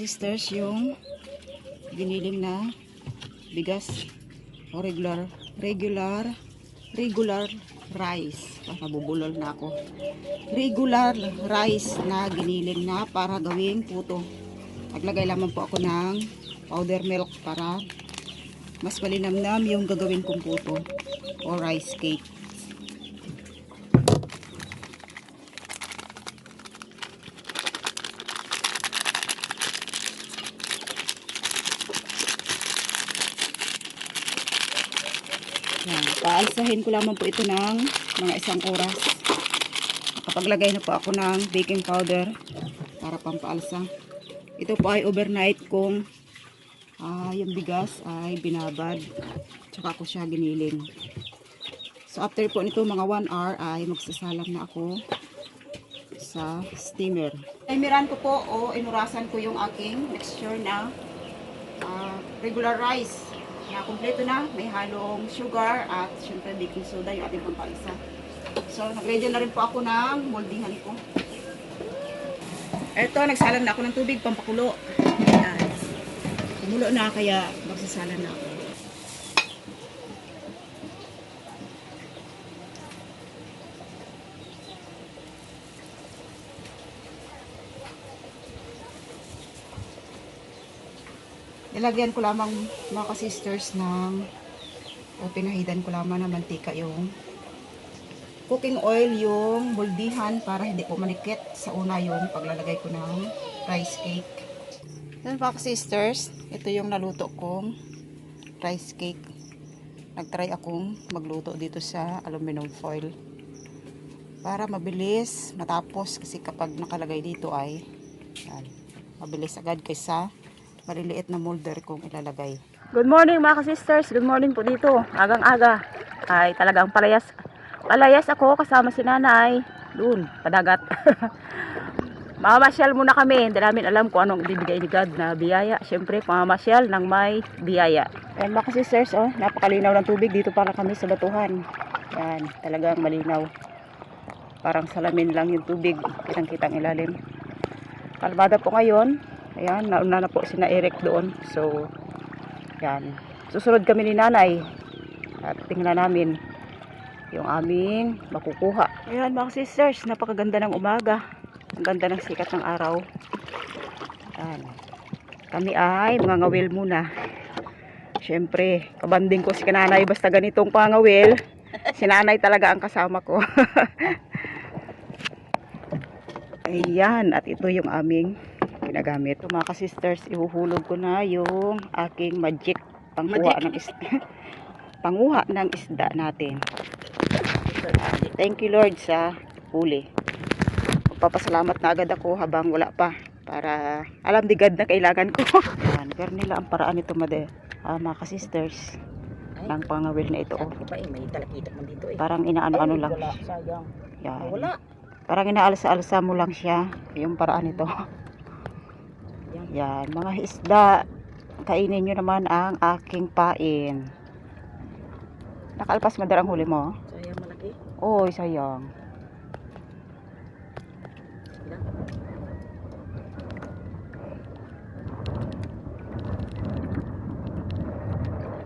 sisters, yung giniling na bigas o regular rice. Nabubulol na ako. Regular rice na giniling na para gawing puto. Naglagay lamang po ako ng powder milk para mas malinamnam yung gagawin kong puto o rice cake. Yan, paalsahin ko lamang po ito ng mga 1 oras. Nakapaglagay na po ako ng baking powder para pampaalsa. Ito po ay overnight kung yung bigas ay binabad. Tsaka ko siya giniling. So after po nito mga 1 hour ay magsasalang na ako sa steamer. Timeran ko po o inurasan ko yung aking mixture na regular rice. Na kumpleto na, may halong sugar at syempre baking soda yung ating pampalisa. So, nag-ready na rin po ako ng moldingan ko. Eto, nagsalang na ako ng tubig, pampakulo. Ayan. Kumulo na, kaya magsasalang na ako. Nilagyan ko lamang mga ka-sisters ng o pinahidan ko lamang ng mantika yung cooking oil yung moldihan para hindi po manikit sa una yung paglalagay ko ng rice cake. Yan mga ka-sisters, ito yung naluto kong rice cake. Nagtry akong magluto dito sa aluminum foil para mabilis matapos kasi kapag nakalagay dito ay yan, mabilis agad kaysa maliliit na molder kong ilalagay. Good morning mga ka-sisters. Good morning po dito. Agang-aga. Ay talagang palayas ako kasama si nanay. Doon, padagat. Mamamasyal muna kami. Hindi namin alam kung anong ibibigay ni God na biyaya. Siyempre, mamamasyal ng may biyaya. Ayan mga ka-sisters, oh, napakalinaw ng tubig. Dito para kami sa batuhan. Yan, talagang malinaw. Parang salamin lang yung tubig. Kitang-kitang ilalim. Kalmada po ngayon. Ayan, nauna na po si na Eric doon. So, yan. Susunod kami ni nanay. At tingnan namin yung aming makukuha. Ayan mga sisters, napakaganda ng umaga. Ang ganda ng sikat ng araw. Ayan. Kami ay mga ngawil muna. Siyempre, kabanding ko si kananay basta ganitong pangawil. Si nanay talaga ang kasama ko. Ayan, at ito yung aming ginagamit. Ito mga ka-sisters, ihuhulog ko na yung aking magic panguha ng isda. Panguha ng isda natin. Thank you Lord sa huli. Magpapasalamat na agad ako habang wala pa para alam ni God na kailangan ko. Yan, pero nila ang paraan nito mga ka-sisters ng pangawil na ito. Parang inaano-ano lang. Yan. Parang inaalsa-alsa mo lang siya. Yung paraan nito. Yan, mga isda, kainin nyo naman ang aking pain. Nakalpas madarang huli mo? Sayang malaki. Oo, sayang.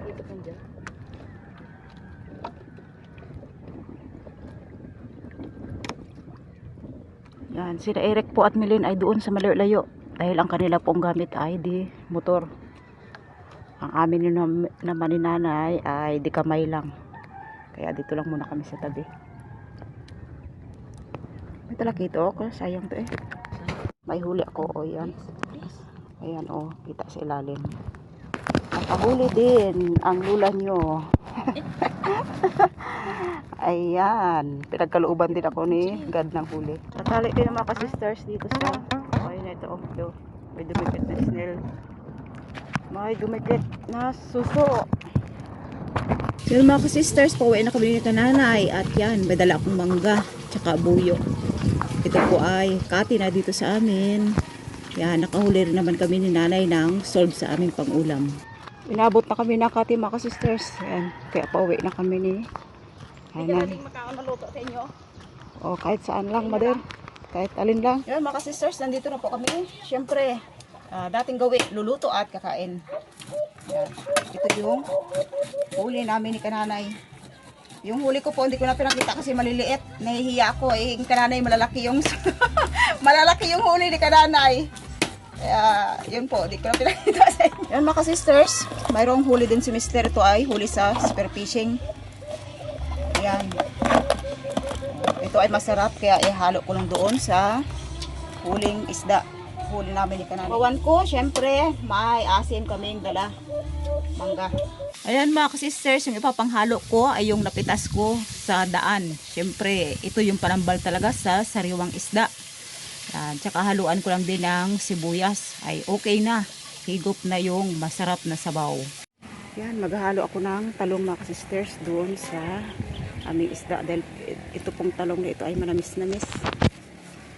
Dito kan dyan. Yan, sila Eric po at Milin ay doon sa malayo-layo. Dahil ang kanila pong gamit ay di motor. Ang amin naman ni nanay ay di kamay lang. Kaya dito lang muna kami sa tabi. May talakito ako. Sayang to eh. May huli ako. O yan. Ayan o. Kita sa ilalim. Nakahuli din ang lula nyo. Ayan. Pinagkalooban din ako ni God ng huli. Natali din ang mga ka-sisters dito sa ayun ito oh, may dumikit na snail, may dumikit na suso. Yun mga ka-sisters, pauwi na kami ni nanay at yan, may dala akong mangga tsaka buyo. Ito po ay kati na dito sa amin. Yan, nakahuli rin naman kami ni nanay ng solve sa aming pangulam. Inabot na kami na kati mga ka-sisters. Yan, kaya pauwi na kami ni nanay. Makakaluto sa inyo. O kahit saan lang mother. Kahit alin lang. Yan mga sisters, nandito na po kami. Siyempre, dating gawi, luluto at kakain. Yan. Ito yung huli namin ni kananay. Yung huli ko po, hindi ko na pinakita kasi maliliit. Nahihiya ako eh. Yung kananay, malalaki yung malalaki yung huli ni kananay. Kaya, yun po, hindi ko na pinakita sa inyo. Yan mga sisters, mayroong huli din si Mister. Ito ay huli sa spear fishing. Yan. Ito ay masarap, kaya ihalo ko lang doon sa huling isda. Huli namin ni kananay. Bawan ko, syempre, may asin kaming dala. Mangga. Ayan mga sisters, yung ipapanghalo ko ay yung napitas ko sa daan. Siyempre, ito yung panambal talaga sa sariwang isda. Yan, tsaka haluan ko lang din ng sibuyas. Ay okay na. Higop na yung masarap na sabaw. Yan, maghahalo ako ng talong mga sisters doon sa aming isda. Dahil ito pong talong na ito ay manamis-namis.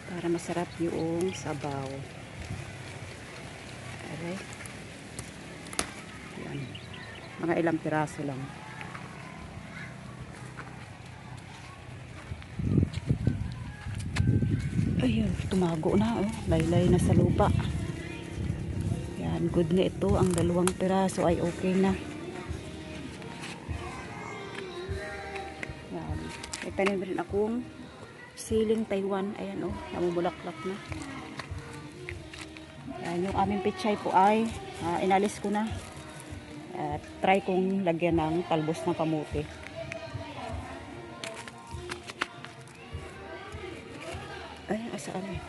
Para masarap yung sabaw. Okay. Yan. Mga ilang piraso lang. Ayun, tumago na. Oh. Laylay na sa lupa. Yan, good na ito. Ang 2 piraso ay okay na. Yan. May tanim rin akong siling Taiwan. Ayan oh, namumulaklak na. Yan, yung aming pichay po ay inalis ko na. At try kong lagyan ng talbos ng kamuti. Ay, asaan eh.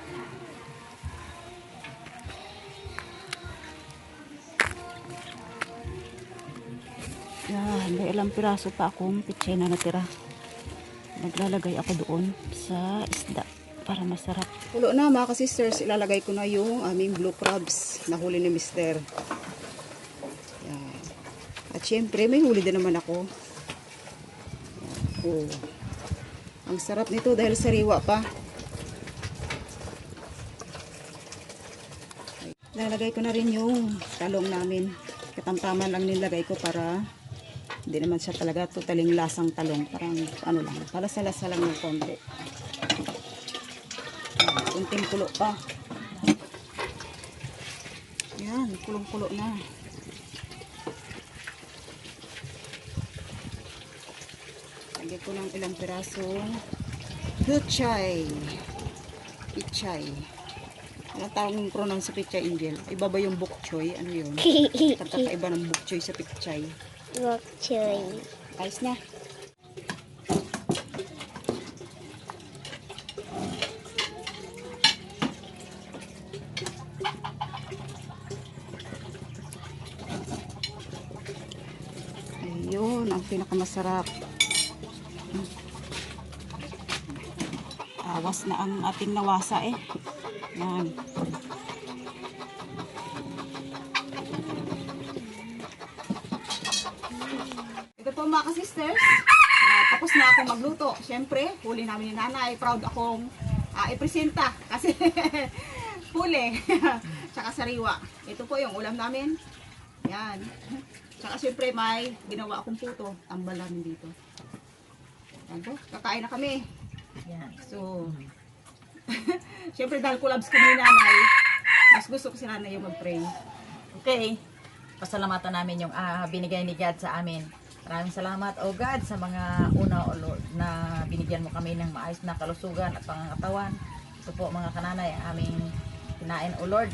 Yan, may ilang piraso pa akong pichay na natira. Naglalagay ako doon sa isda para masarap. Pulo na mga sisters, ilalagay ko na yung aming blue crabs na huli ni Mister. Yan. At syempre, may huli din naman ako. Yan. Oh. Ang sarap nito dahil sariwa pa. Lalagay ko na rin yung talong namin. Katamtaman lang nilagay ko para hindi naman siya talaga totaling lasang talong. Parang ano lang, palasa-lasa lang ng konti. Kunting kulo pa. Yan, kulong-kulo na. Lagyan ko ng ilang pirasong pichay. Pichay. Anong tawag ng pronoun sa pichay, Angel? Iba ba yung bok choy? Ano yun? Kakaiba ng bok choy sa pichay. Bok choy. Ayos na. Ayun, ang pinakamasarap. Awas na ang ating nawasa eh. Yan. Ito po mga sisters, tapos na ako magluto. Siyempre, huli namin ni nanay. Proud akong ipresenta kasi huli. Tsaka sariwa. Ito po yung ulam namin. Yan. Tsaka siyempre may ginawa akong puto. Tambal namin dito. Yan po. Kakain na kami. Yan. So, siyempre dahil collabs kami ni nanay, mas gusto ko si nanay yung mag-pray. Okay. Pasalamatan namin yung binigay ni God sa amin. Maraming salamat, O God, sa mga una, O Lord, na binigyan mo kami ng maayos na kalusugan at pangangatawan. Ito po mga kananay, aming kinain, O Lord.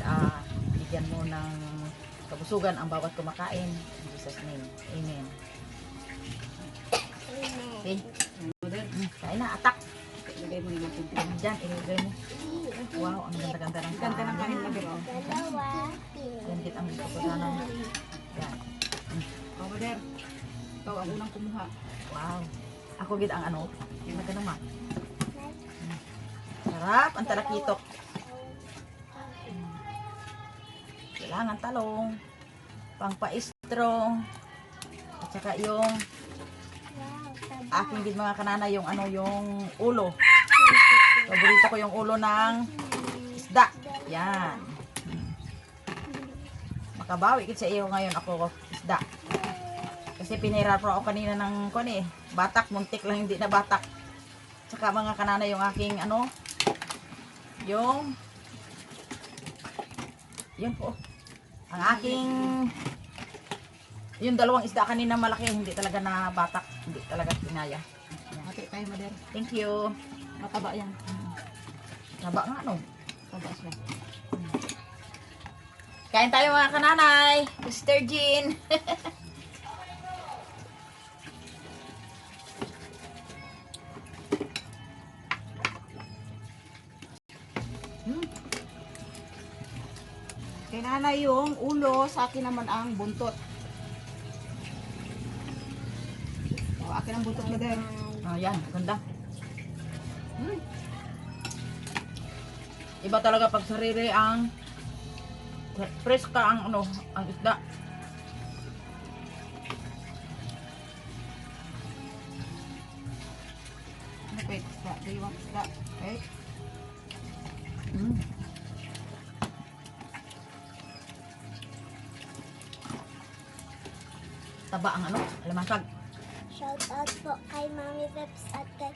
Binigyan mo ng kabusugan ang bawat kumakain. In Jesus' name. Amen. Okay. Kain na, atak. Ilagay mo natin. Diyan, ilagay mo. Wow, ang ganda-ganda ng Ganda ng kanin na biro. Yan, kita ang pagkakanan. Yan. Oh, Mother. Ikaw ang unang kumuha. Wow. Ako gid ang ano, yung naman. Sarap ang talakitok. Kailangan talong, pangpa-strong, at saka yung aking gid mga kanana yung ano, yung ulo. Paborito ko yung ulo ng isda. Yan. Makabawi gid sa iyo ngayon ako isda. Kasi pinira po ako kanina ng batak, muntik lang hindi na batak. Saka mga kanana yung aking ano, yung Yan po. Ang aking yung dalawang isda kanina malaki, hindi talaga na batak, hindi talaga kinaya. Yan. Ate tayo, mother. Thank you. Mataba yan. Taba nga no. Taba siya. Kain tayo mga kananay. Sister Jean. Kay nanay yung ulo, sa akin naman ang buntot. O, akin ang buntot, mother. Yan, ganda. Iba talaga pag sarili ang fresh ka ang ano, ang isda. Wait, isda. Do you want isda? Wait. Taba ang ano, alamasag. Shout out po kay Mami Peps at kay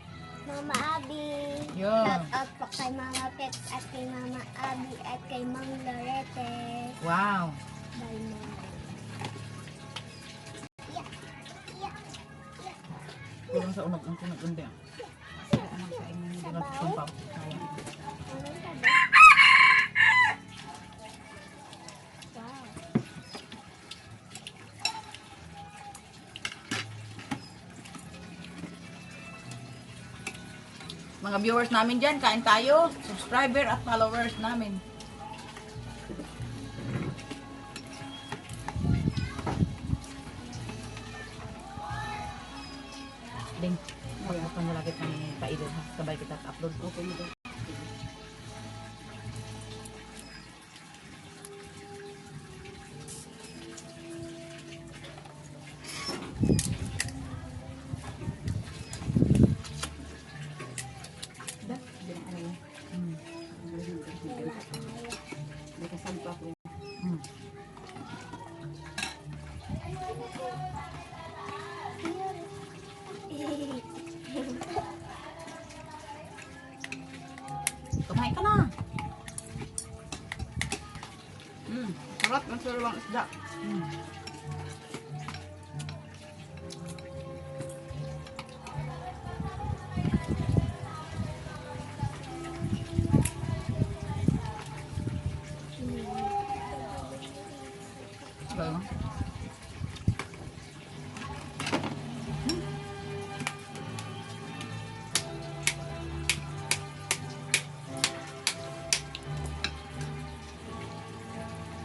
Mama Abby. Yun. Shout out po kay Mama Peps at kay Mama Abby at kay Mang Lorete. Wow. Bye, Mama. Kulang sa unog, ang kundi. Sila ang kain ng Kulang sa sumpaw. Ano ka ba? Wow. Mga viewers namin dyan, kain tayo. Subscriber at followers namin. Ding, pagkakan mo lagi ng paidol ha. Sabay kita upload. Okay, mother. Da, hindi na ano yun. May kasampa ko. Kumain ka na. Sarap ng sariwang isda. Galing mo?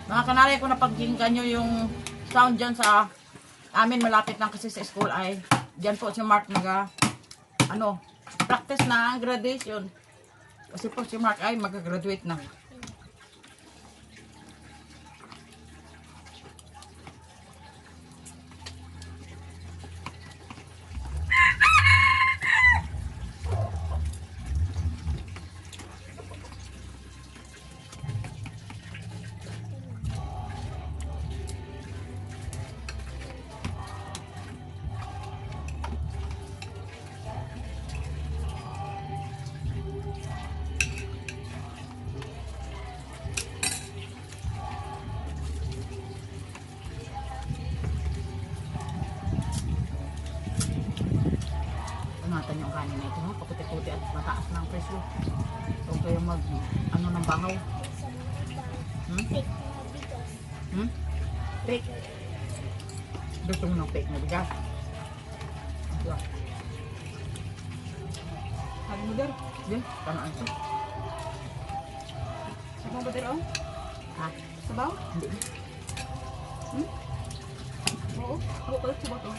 Mga kanalay, kung napagkinggan nyo yung sound dyan sa amin, malapit lang kasi sa school ay dyan po si Mark practice na graduation. Kasi po si Mark ay mag-graduate na. Ingatan yung kanin na ito, ha? Paputi-puti at mataas ng presyo. Huwag kayo ng bahaw. Fake na bigas. Fake. Gusto mo ng fake na bigas. Ito. Sabi, mother. Yan, tanaan ito. Sabaw, mother, oh. Ha? Sabaw? Hindi. Oo. Ako kalit sabaw to.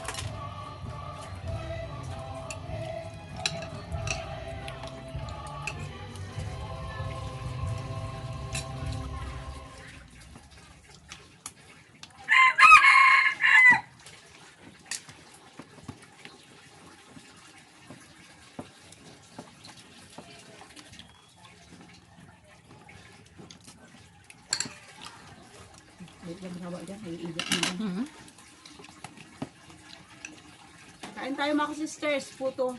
Wait lang, sabaw dyan. Iiyak na. Kain tayo mga sisters, puto.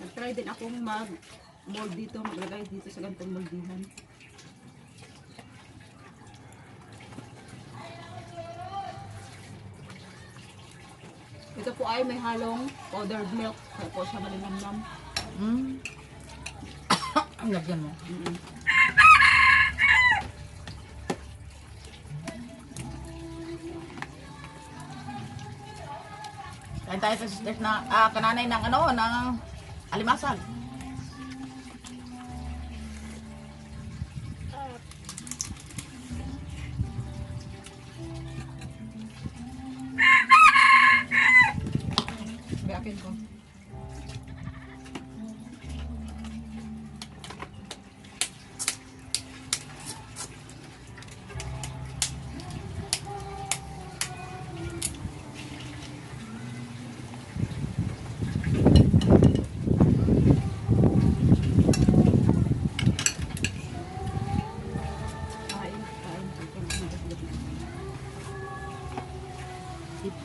Nag-try din akong mag-mold dito, maglagay dito sa gantong moldihan. ay may halong powdered milk. Kaya po siya malinamnam. Ang lagyan mo. Kain tayo sa sisters na kananay ng ng alimasag. Biakin ko.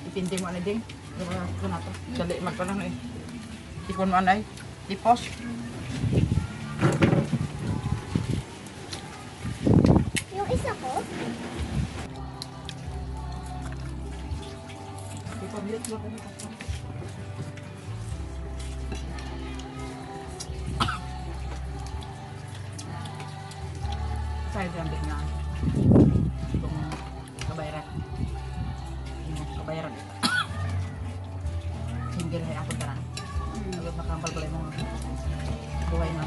Ipindi mo na din. Ito na to. Dali magkaroon eh. Tikon mo anay. Tipos. Yung isa ko, Ipamute mo kami ako. Sa'yo din na. Itong kabayaran. Yung kabayaran ito. Singgil ay ako tara. Agad makampal-balay mo. Buhay na.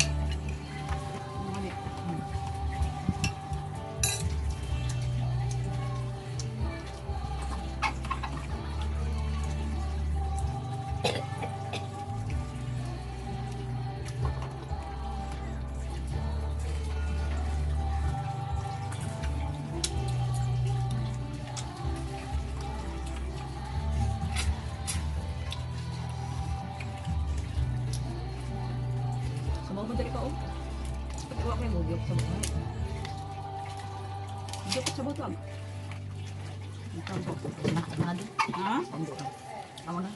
Sumaw mo dali ka o. Pagkawa kayo mo, giyok sa buhay. Giyok sa butang. Na din. Ha? Pambo na. Tama na.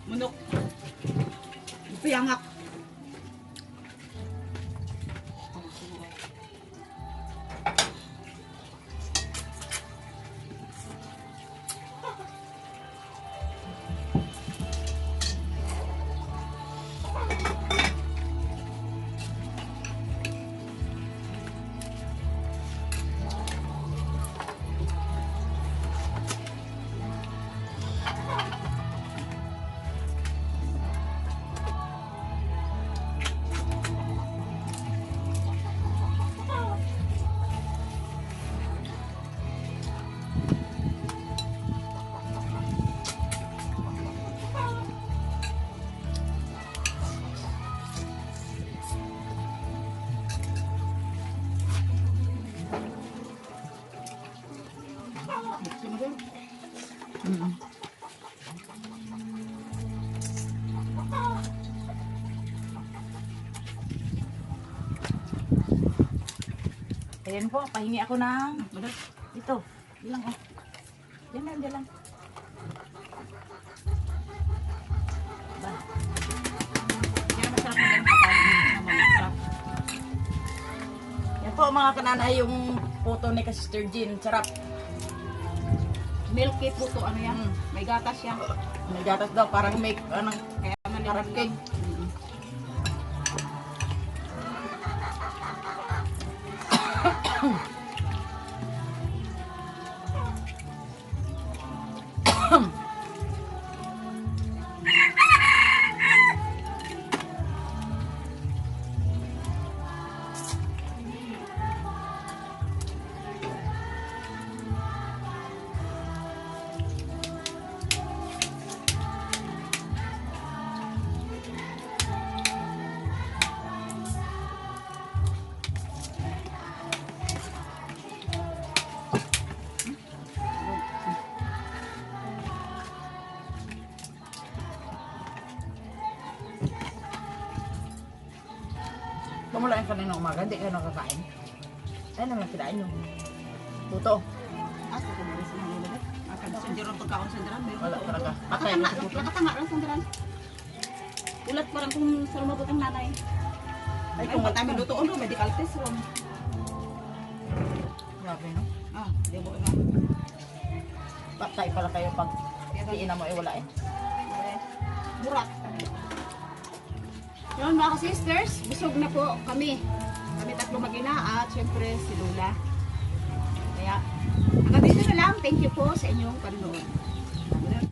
Munok. Piyangak. Ayan po, pahingi ako ng ito. Ilang oh. Yan lang, yan lang. Ba. Yan masarap na ganun kapag. Yan po mga kananay yung photo ni ka Sister Jean. Sarap. Milky po to, ano yan? May gatas yan. May gatas daw, parang may anong Kaya carrot cake. Pamula yung kanina umaga, hindi kayo nakakain. Ayun naman kinain yung puto. Asa ko mo sa mga nilagay? Akan sa dyan pagkaon sa dyan. Wala talaga. Patay na sa puto. Nakatanga lang sa dyan. Ulat parang kung sa lumabot ang nanay. Ay, Ay, kung kung tayo luto, ano, medical test room. Grabe, no? Ah, di ba na. Patay pala kayo pag diin na mo ay wala eh. Burat. Yun mga sisters, busog na po kami. Kami tatlo mag-ina at syempre si Lola. Kaya, hanggang dito na lang. Thank you po sa inyong panonood.